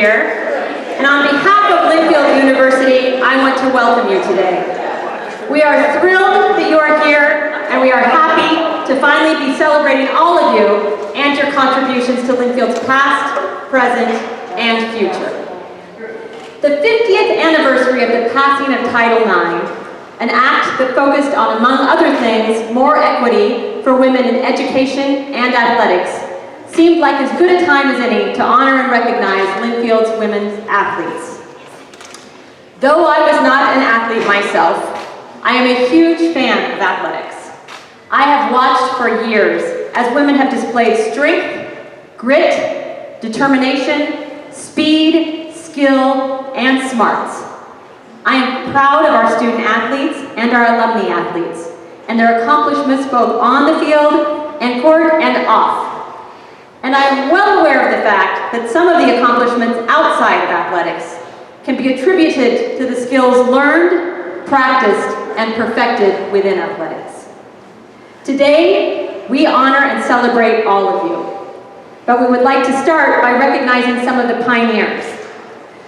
here. And on behalf of Linfield University, I want to welcome you today. We are thrilled that you are here, and we are happy to finally be celebrating all of you and your contributions to Linfield's past, present, and future. The 50th anniversary of the passing of Title IX, an act that focused on, among other things, more equity for women in education and athletics, seemed like as good a time as any to honor and recognize Linfield's women's athletes. Though I was not an athlete myself, I am a huge fan of athletics. I have watched for years as women have displayed strength, grit, determination, speed, skill, and smarts. I am proud of our student athletes and our alumni athletes, and their accomplishments both on the field and court and off. And I am well aware of the fact that some of the accomplishments outside of athletics can be attributed to the skills learned, practiced, and perfected within athletics. Today, we honor and celebrate all of you, but we would like to start by recognizing some of the pioneers,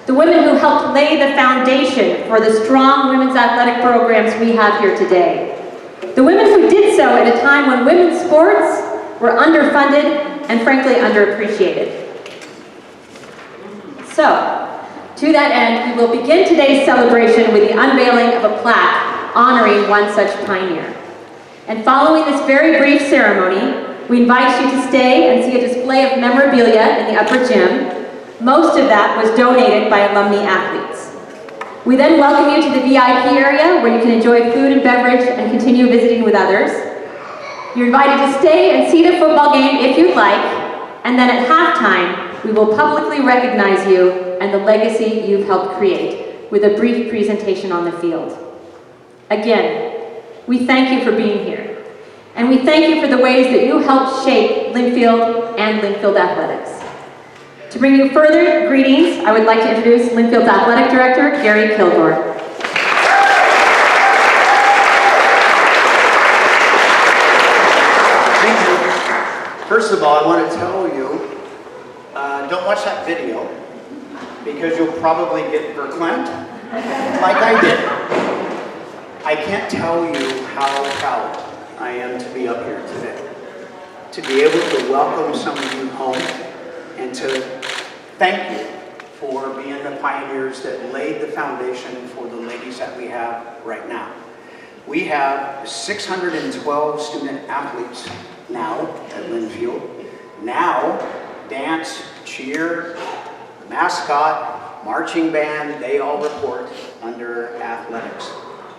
the women who helped lay the foundation for the strong women's athletic programs we have here today, the women who did so at a time when women's sports were underfunded and frankly underappreciated. So, to that end, we will begin today's celebration with the unveiling of a plaque honoring one such pioneer. And following this very brief ceremony, we invite you to stay and see a display of memorabilia in the upper gym. Most of that was donated by alumni athletes. We then welcome you to the VIP area where you can enjoy food and beverage and continue visiting with others. You're invited to stay and see the football game if you'd like, and then at halftime, we will publicly recognize you and the legacy you've helped create with a brief presentation on the field. Again, we thank you for being here, and we thank you for the ways that you helped shape Linfield and Linfield athletics. To bring you further greetings, I would like to introduce Linfield's Athletic Director, Gary Kilgore. Thank you. First of all, I want to tell you, don't watch that video, because you'll probably get verklempt, like I did. I can't tell you how proud I am to be up here today, to be able to welcome some of you home, and to thank you for being the pioneers that laid the foundation for the ladies that we have right now. We have 612 student athletes now at Linfield. Now, dance, cheer, mascot, marching band, they all report under athletics.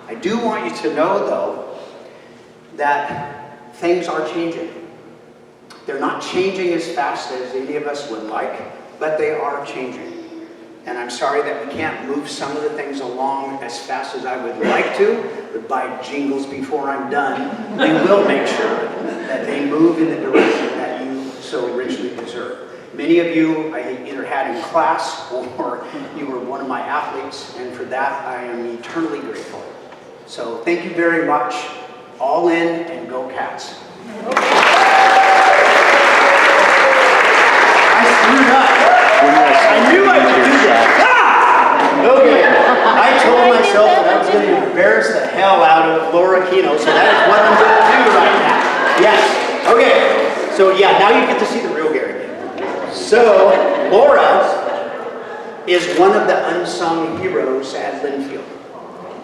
I do want you to know, though, that things are changing. They're not changing as fast as any of us would like, but they are changing. And I'm sorry that we can't move some of the things along as fast as I would like to, but by jingles before I'm done, we will make sure that they move in the direction that you so richly deserve. Many of you I either had in class or you were one of my athletes, and for that I am eternally grateful. So thank you very much. All in and go Cats. I screwed up. I knew I would do that. Ah! Okay. I told myself that I was going to embarrass the hell out of Laura Kino, so that is what I'm going to do right now. Yes. Okay. So yeah, now you get to see the real Gary. So Laura is one of the unsung heroes at Linfield.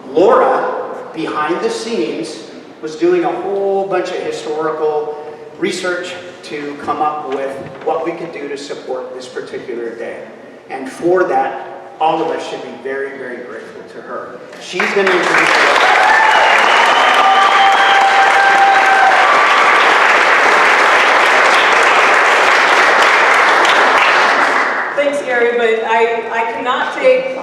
Laura, behind the scenes, was doing a whole bunch of historical research to come up with what we could do to support this particular day. And for that, all of us should be very, very grateful to her. She's going to introduce you. Thanks, Gary, but I cannot take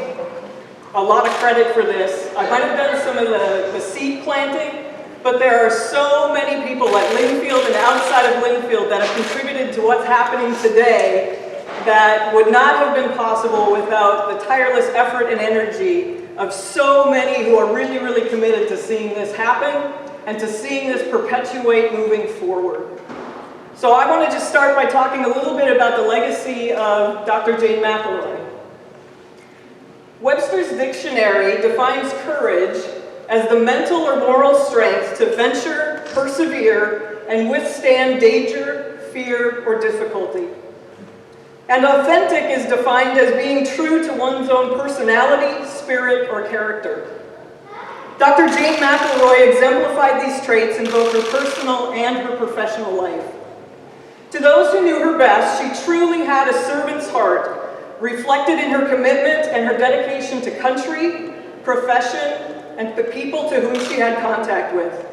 a lot of credit for this. I might have done some of the seed planting, but there are so many people at Linfield and outside of Linfield that have contributed to what's happening today that would not have been possible without the tireless effort and energy of so many who are really, really committed to seeing this happen and to seeing this perpetuate moving forward. So I want to just start by talking a little bit about the legacy of Dr. Jane McElroy. Webster's dictionary defines courage as the mental or moral strength to venture, persevere, and withstand danger, fear, or difficulty. And authentic is defined as being true to one's own personality, spirit, or character. Dr. Jane McElroy exemplified these traits in both her personal and her professional life. To those who knew her best, she truly had a servant's heart, reflected in her commitment and her dedication to country, profession, and the people to whom she had contact with.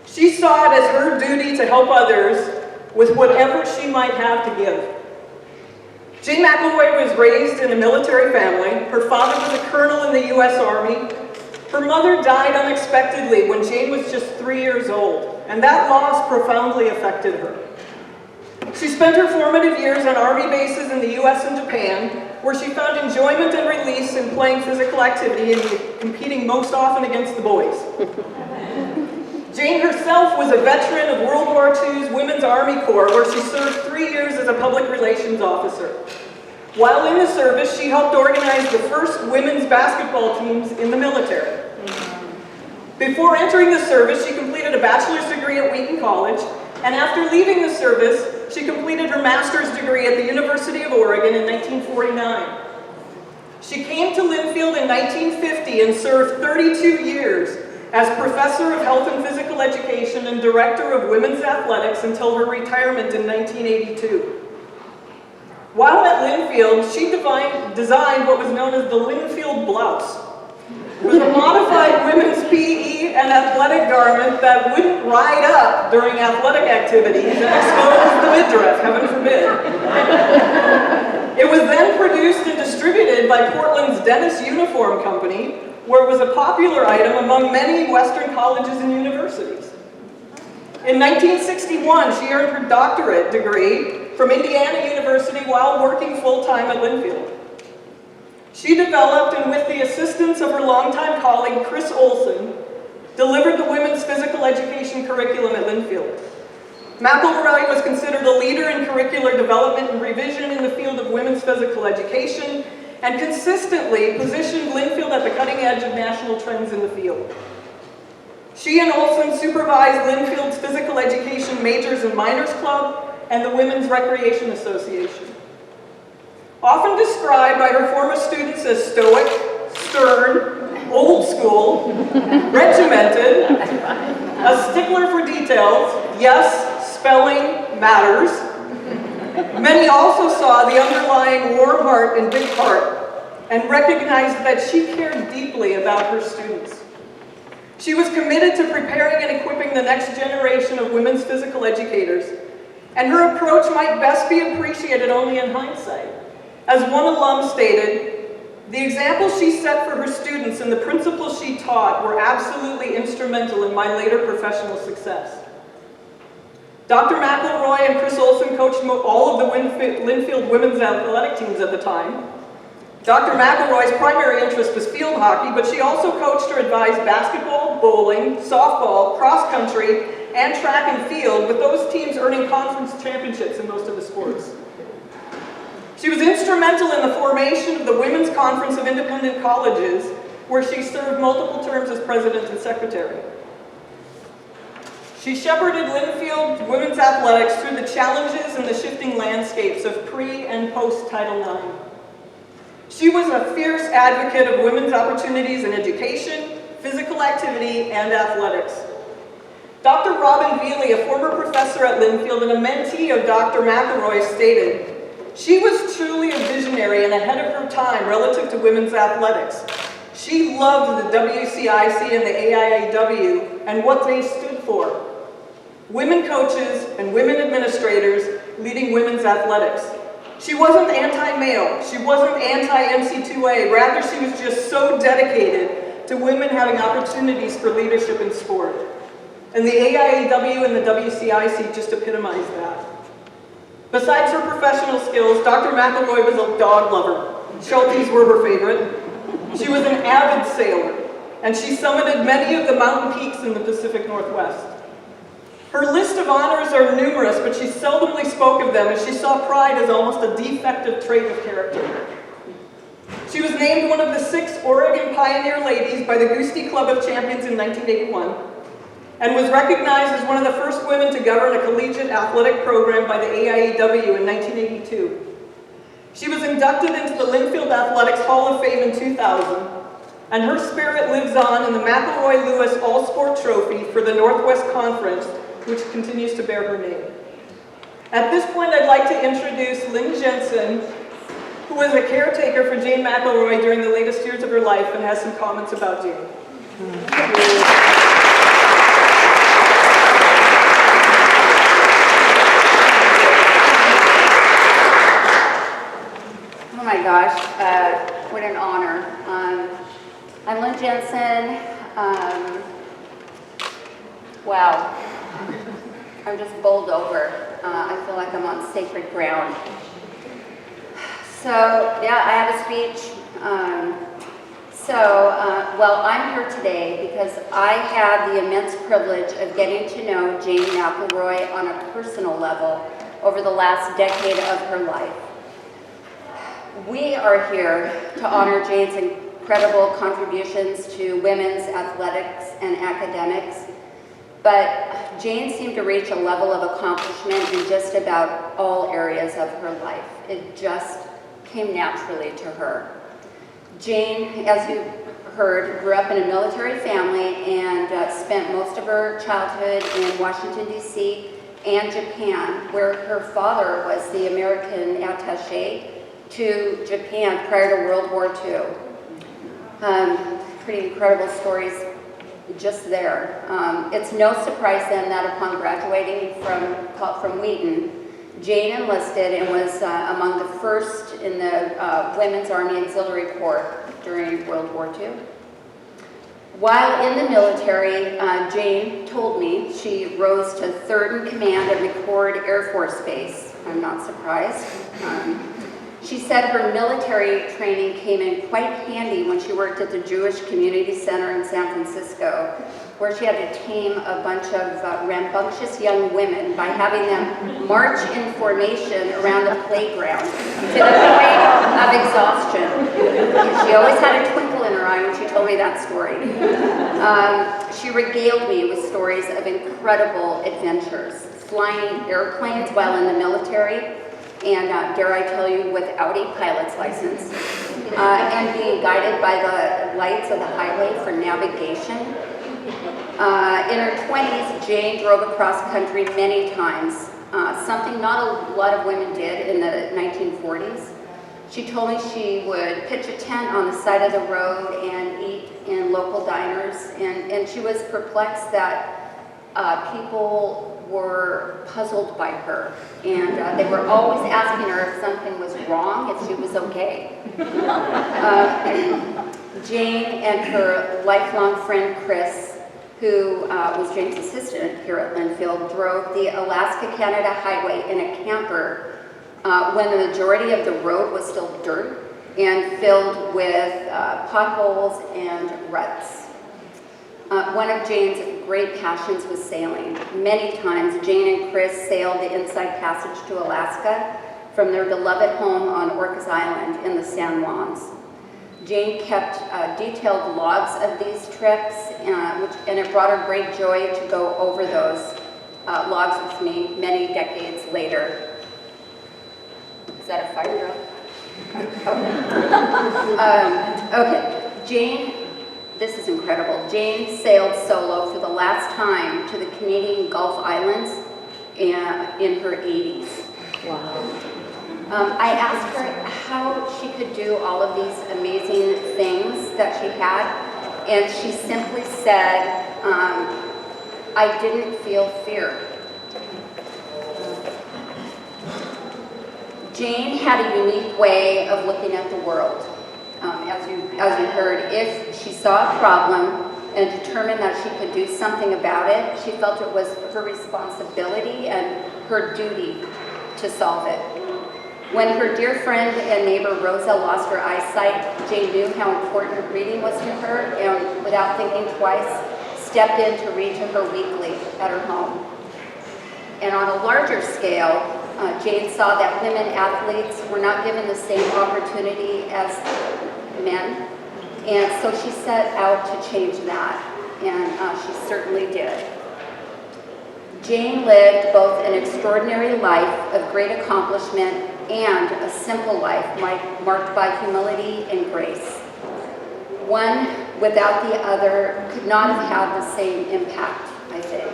She saw it as her duty to help others with whatever she might have to give. Jane McElroy was raised in a military family. Her father was a colonel in the U.S. Army. Her mother died unexpectedly when Jane was just 3 years old, and that loss profoundly affected her. She spent her formative years on Army bases in the U.S. and Japan, where she found enjoyment and release in playing physical activity and competing most often against the boys. Jane herself was a veteran of World War II's Women's Army Corps, where she served 3 years as a public relations officer. While in the service, she helped organize the first women's basketball teams in the military. Before entering the service, she completed a bachelor's degree at Wheaton College, and after leaving the service, she completed her master's degree at the University of Oregon in 1949. She came to Linfield in 1950 and served 32 years as Professor of Health and Physical Education and Director of Women's Athletics until her retirement in 1982. While at Linfield, she designed what was known as the Linfield blouse. It was a modified women's PE and athletic garment that wouldn't ride up during athletic activities and expose the midriff, heaven forbid. It was then produced and distributed by Portland's Dennis Uniform Company, where it was a popular item among many Western colleges and universities. In 1961, she earned her doctorate degree from Indiana University while working full-time at Linfield. She developed, and with the assistance of her longtime colleague Chris Olson, delivered the women's physical education curriculum at Linfield. McElroy was considered a leader in curricular development and revision in the field of women's physical education, and consistently positioned Linfield at the cutting edge of national trends in the field. She and Olson supervised Linfield's Physical Education Majors and Minors Club and the Women's Recreation Association. Often described by her former students as stoic, stern, old school, regimented, a stickler for details, yes, spelling matters, many also saw the underlying warm heart and big heart and recognized that she cared deeply about her students. She was committed to preparing and equipping the next generation of women's physical educators, and her approach might best be appreciated only in hindsight. As one alum stated, the examples she set for her students and the principles she taught were absolutely instrumental in my later professional success. Dr. McElroy and Chris Olson coached all of the Linfield women's athletic teams at the time. Dr. McElroy's primary interest was field hockey, but she also coached or advised basketball, bowling, softball, cross country, and track and field, with those teams earning conference championships in most of the sports. She was instrumental in the formation of the Women's Conference of Independent Colleges, where she served multiple terms as president and secretary. She shepherded Linfield women's athletics through the challenges and the shifting landscapes of pre- and post-Title IX. She was a fierce advocate of women's opportunities in education, physical activity, and athletics. Dr. Robin Veely, a former professor at Linfield and a mentee of Dr. McElroy, stated, "She was truly a visionary and ahead of her time relative to women's athletics. She loved the WCIC and the AIAW and what they stood for. Women coaches and women administrators leading women's athletics. She wasn't anti-male, she wasn't anti-MC2A, rather she was just so dedicated to women having opportunities for leadership in sport. And the AIAW and the WCIC just epitomized that." Besides her professional skills, Dr. McElroy was a dog lover. Shelties were her favorite. She was an avid sailor, and she summited many of the mountain peaks in the Pacific Northwest. Her list of honors are numerous, but she seldomly spoke of them as she saw pride as almost a defective trait of character. She was named one of the 6 Oregon Pioneer Ladies by the Gusti Club of Champions in 1981 and was recognized as one of the first women to govern a collegiate athletic program by the AIAW in 1982. She was inducted into the Linfield Athletics Hall of Fame in 2000, and her spirit lives on in the McElroy-Lewis All-Sport Trophy for the Northwest Conference, which continues to bear her name. At this point, I'd like to introduce Lynn Jensen, who was a caretaker for Jane McElroy during the latest years of her life and has some comments about Jane. Oh my gosh, what an honor. I'm Lynn Jensen. Wow, I'm just bowled over. I feel like I'm on sacred ground. So, yeah, I have a speech. Well, I'm here today because I had the immense privilege of getting to know Jane McElroy on a personal level over the last decade of her life. We are here to honor Jane's incredible contributions to women's athletics and academics, but Jane seemed to reach a level of accomplishment in just about all areas of her life. It just came naturally to her. Jane, as you heard, grew up in a military family and spent most of her childhood in Washington, D.C. and Japan, where her father was the American attaché to Japan prior to World War II. Pretty incredible stories just there. It's no surprise then that upon graduating from Wheaton, Jane enlisted and was among the first in the Women's Army Auxiliary Corps during World War II. While in the military, Jane told me she rose to 3rd in command at McChord Air Force Base. I'm not surprised. She said her military training came in quite handy when she worked at the Jewish Community Center in San Francisco, where she had to tame a bunch of rambunctious young women by having them march in formation around the playground to the point of exhaustion. She always had a twinkle in her eye when she told me that story. She regaled me with stories of incredible adventures, flying airplanes while in the military, and dare I tell you, without a pilot's license, and being guided by the lights of the highway for navigation. In her 20s, Jane drove across country many times, something not a lot of women did in the 1940s. She told me she would pitch a tent on the side of the road and eat in local diners, and she was perplexed that people were puzzled by her, and they were always asking her if something was wrong, if she was okay. Jane and her lifelong friend Chris, who was Jane's assistant here at Linfield, drove the Alaska-Canada Highway in a camper when the majority of the road was still dirt and filled with potholes and ruts. One of Jane's great passions was sailing. Many times, Jane and Chris sailed the Inside Passage to Alaska from their beloved home on Orcas Island in the San Juans. Jane kept detailed logs of these trips, and it brought her great joy to go over those logs with me many decades later. Is that a fire drill? Okay, Jane. This is incredible. Jane sailed solo for the last time to the Canadian Gulf Islands in her 80s. Wow. I asked her how she could do all of these amazing things that she had, and she simply said, I didn't feel fear. Jane had a unique way of looking at the world. As you heard, if she saw a problem and determined that she could do something about it, she felt it was her responsibility and her duty to solve it. When her dear friend and neighbor Rosa lost her eyesight, Jane knew how important reading was to her, and without thinking twice, stepped in to read to her weekly at her home. And on a larger scale, Jane saw that women athletes were not given the same opportunity as men. And so she set out to change that, and she certainly did. Jane lived both an extraordinary life of great accomplishment and a simple life marked by humility and grace. One without the other could not have had the same impact, I think.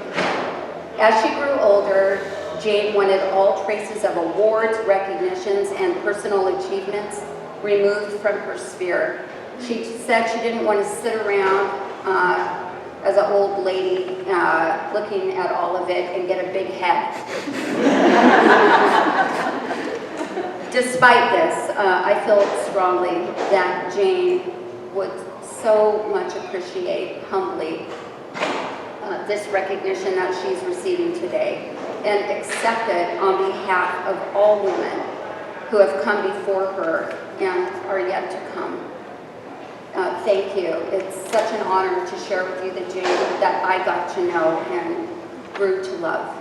As she grew older, Jane wanted all traces of awards, recognitions, and personal achievements removed from her sphere. She said she didn't want to sit around as an old lady looking at all of it and get a big head. Despite this, I feel strongly that Jane would so much appreciate humbly this recognition that she's receiving today and accept it on behalf of all women who have come before her and are yet to come. Thank you. It's such an honor to share with you the Jane that I got to know and grew to love.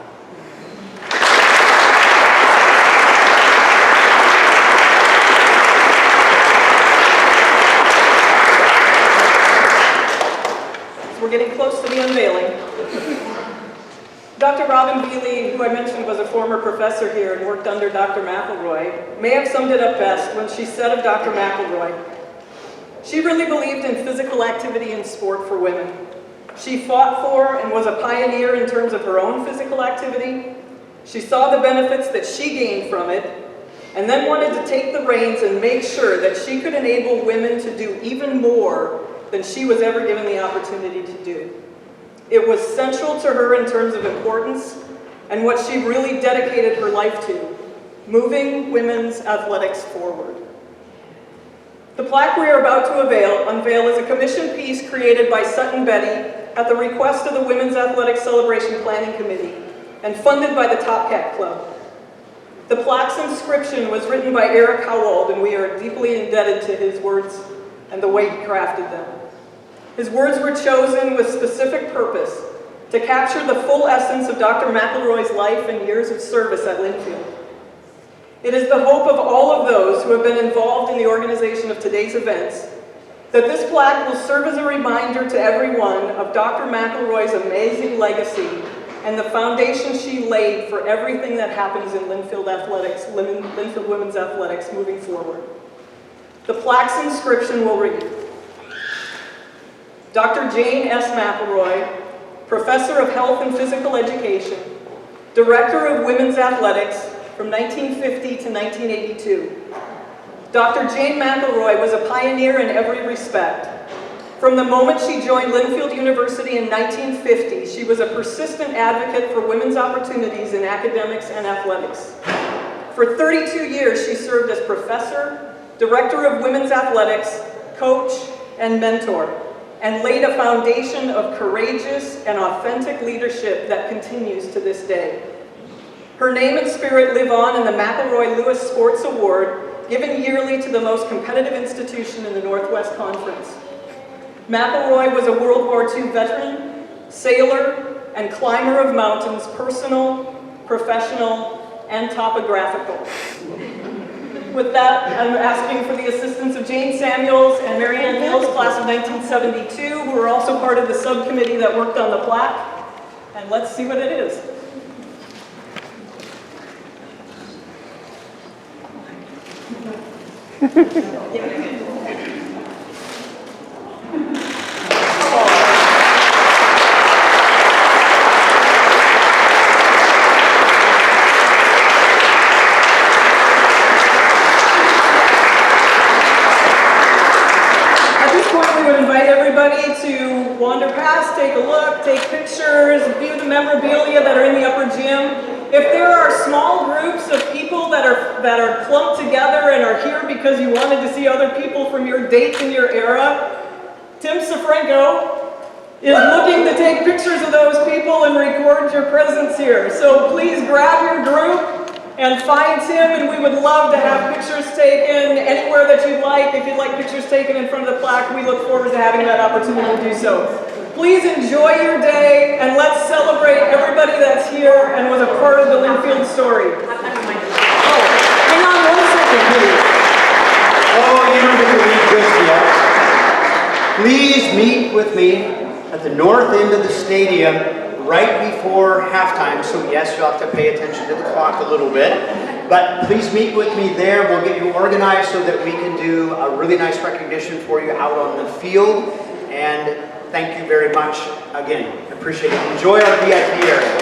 We're getting close to the unveiling. Dr. Robin Bealey, who I mentioned was a former professor here and worked under Dr. McElroy, may have summed it up best when she said of Dr. McElroy, she really believed in physical activity and sport for women. She fought for and was a pioneer in terms of her own physical activity. She saw the benefits that she gained from it, and then wanted to take the reins and make sure that she could enable women to do even more than she was ever given the opportunity to do. It was central to her in terms of importance and what she really dedicated her life to, moving women's athletics forward. The plaque we are about to unveil is a commissioned piece created by Sutton Betty at the request of the Women's Athletic Celebration Planning Committee and funded by the Top Cat Club. The plaque's inscription was written by Eric Howald, and we are deeply indebted to his words and the way he crafted them. His words were chosen with specific purpose to capture the full essence of Dr. McElroy's life and years of service at Linfield. It is the hope of all of those who have been involved in the organization of today's events that this plaque will serve as a reminder to everyone of Dr. McElroy's amazing legacy and the foundation she laid for everything that happens in Linfield athletics, Linfield women's athletics moving forward. The plaque's inscription will read, Dr. Jane S. McElroy, Professor of Health and Physical Education, Director of Women's Athletics from 1950 to 1982. Dr. Jane McElroy was a pioneer in every respect. From the moment she joined Linfield University in 1950, she was a persistent advocate for women's opportunities in academics and athletics. For 32 years, she served as professor, director of women's athletics, coach, and mentor, and laid a foundation of courageous and authentic leadership that continues to this day. Her name and spirit live on in the McElroy Lewis Sports Award, given yearly to the most competitive institution in the Northwest Conference. McElroy was a World War II veteran, sailor, and climber of mountains, personal, professional, and topographical. With that, I'm asking for the assistance of Jane Samuels and Marianne Mills, class of 1972, who are also part of the subcommittee that worked on the plaque. And let's see what it is. To wander past, take a look, take pictures, view the memorabilia that are in the upper gym. If there are small groups of people that are clumped together and are here because you wanted to see other people from your date and your era, Tim Safranco is looking to take pictures of those people and record your presence here. So please grab your group and find Tim, and we would love to have pictures taken anywhere that you'd like. If you'd like pictures taken in front of the plaque, we look forward to having that opportunity to do so. Please enjoy your day, and let's celebrate everybody that's here and was a part of the Linfield story. Oh, hang on 1 second, please. Oh, you don't get to leave just yet. Please meet with me at the north end of the stadium right before halftime. So yes, you'll have to pay attention to the clock a little bit. But please meet with me there. We'll get you organized so that we can do a really nice recognition for you out on the field. And thank you very much again. Appreciate it. Enjoy our VIP area.